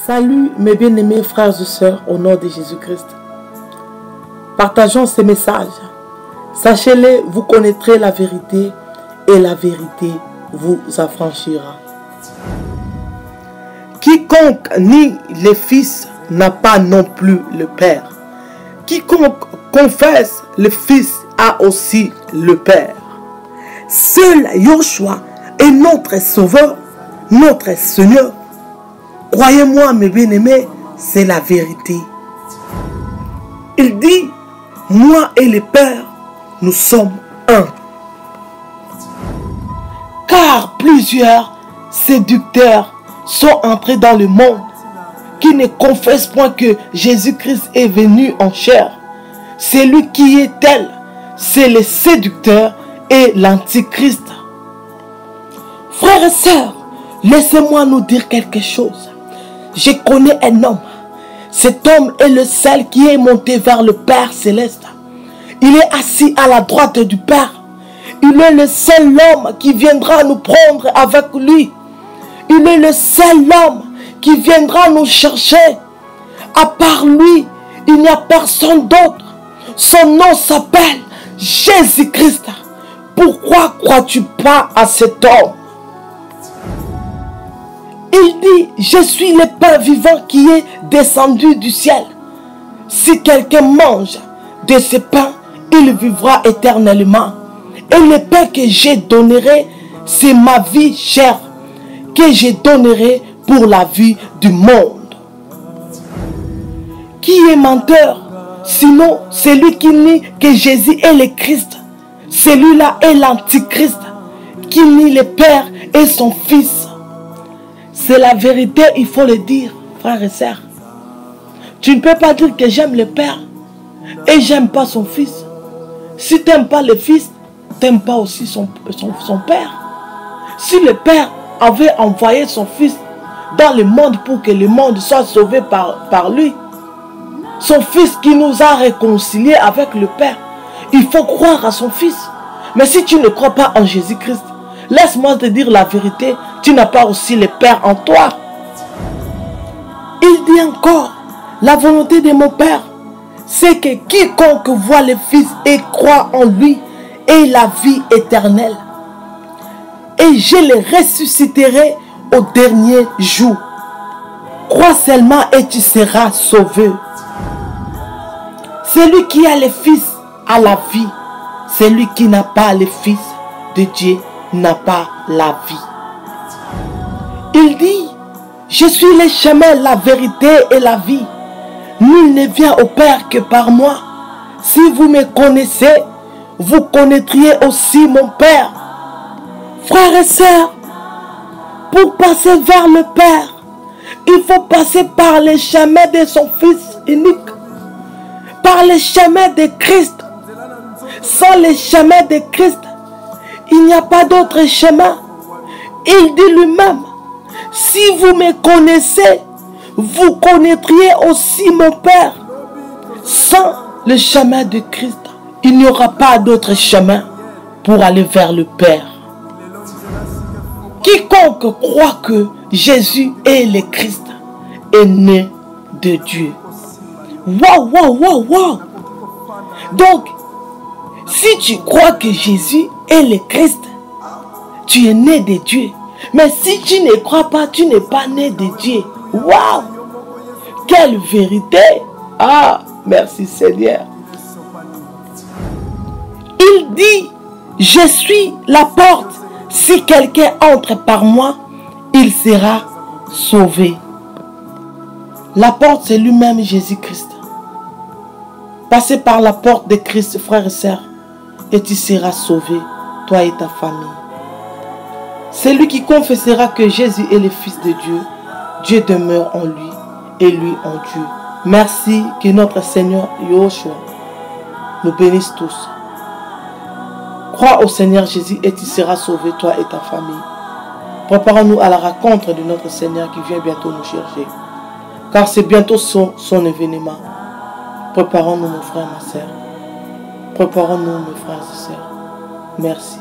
Salut mes bien-aimés frères et sœurs au nom de Jésus-Christ. Partageons ces messages. Sachez-les, vous connaîtrez la vérité et la vérité vous affranchira. Quiconque nie le Fils n'a pas non plus le Père. Quiconque confesse le Fils a aussi le Père. Seul Yeshua est notre Sauveur, notre Seigneur. Croyez-moi mes bien-aimés, c'est la vérité. Il dit, moi et le Père, nous sommes un. Car plusieurs séducteurs sont entrés dans le monde qui ne confessent point que Jésus-Christ est venu en chair. Celui qui est tel, c'est le séducteur et l'antichrist. Frères et sœurs, laissez-moi nous dire quelque chose. Je connais un homme. Cet homme est le seul qui est monté vers le Père céleste. Il est assis à la droite du Père. Il est le seul homme qui viendra nous prendre avec lui. Il est le seul homme qui viendra nous chercher. À part lui, il n'y a personne d'autre. Son nom s'appelle Jésus-Christ. Pourquoi crois-tu pas à cet homme? Il dit, je suis le pain vivant qui est descendu du ciel. Si quelqu'un mange de ce pain, il vivra éternellement. Et le pain que je donnerai, c'est ma vie chère, que je donnerai pour la vie du monde. Qui est menteur? Sinon, celui qui nie que Jésus est le Christ. Celui-là est l'antichrist, qui nie le Père et son Fils. C'est la vérité, il faut le dire, frères et sœurs. Tu ne peux pas dire que j'aime le Père et j'aime pas son Fils. Si tu n'aimes pas le Fils, tu n'aimes pas aussi son Père. Si le Père avait envoyé son Fils dans le monde pour que le monde soit sauvé par lui, son Fils qui nous a réconciliés avec le Père, il faut croire à son Fils. Mais si tu ne crois pas en Jésus-Christ, laisse-moi te dire la vérité, tu n'as pas aussi le Père en toi. Il dit encore, la volonté de mon Père, c'est que quiconque voit le Fils et croit en lui ait la vie éternelle. Et je le ressusciterai au dernier jour. Crois seulement et tu seras sauvé. Celui qui a le Fils a la vie. Celui qui n'a pas le Fils de Dieu n'a pas la vie. Il dit, je suis le chemin, la vérité et la vie. Nul ne vient au Père que par moi. Si vous me connaissez, vous connaîtriez aussi mon Père. Frères et sœurs, pour passer vers le Père, il faut passer par le chemin de son Fils unique, par le chemin de Christ. Sans le chemin de Christ, il n'y a pas d'autre chemin. Il dit lui-même, si vous me connaissez, vous connaîtriez aussi mon Père. Sans le chemin de Christ, il n'y aura pas d'autre chemin pour aller vers le Père. Quiconque croit que Jésus est le Christ est né de Dieu. Waouh, waouh, waouh, waouh. Donc, si tu crois que Jésus est le Christ, tu es né de Dieu. Mais si tu ne crois pas, tu n'es pas né de Dieu. Waouh! Quelle vérité! Ah, merci Seigneur. Il dit, je suis la porte. Si quelqu'un entre par moi, il sera sauvé. La porte, c'est lui-même Jésus-Christ. Passez par la porte de Christ, frères et sœurs, et tu seras sauvé, toi et ta famille. Celui qui confessera que Jésus est le Fils de Dieu, Dieu demeure en lui et lui en Dieu. Merci, que notre Seigneur Yeshua nous bénisse tous. Crois au Seigneur Jésus et tu seras sauvé, toi et ta famille. Préparons-nous à la rencontre de notre Seigneur qui vient bientôt nous chercher. Car c'est bientôt son événement. Préparons-nous, mon frère, ma soeur. Préparons-nous, mes frères et sœurs. Merci.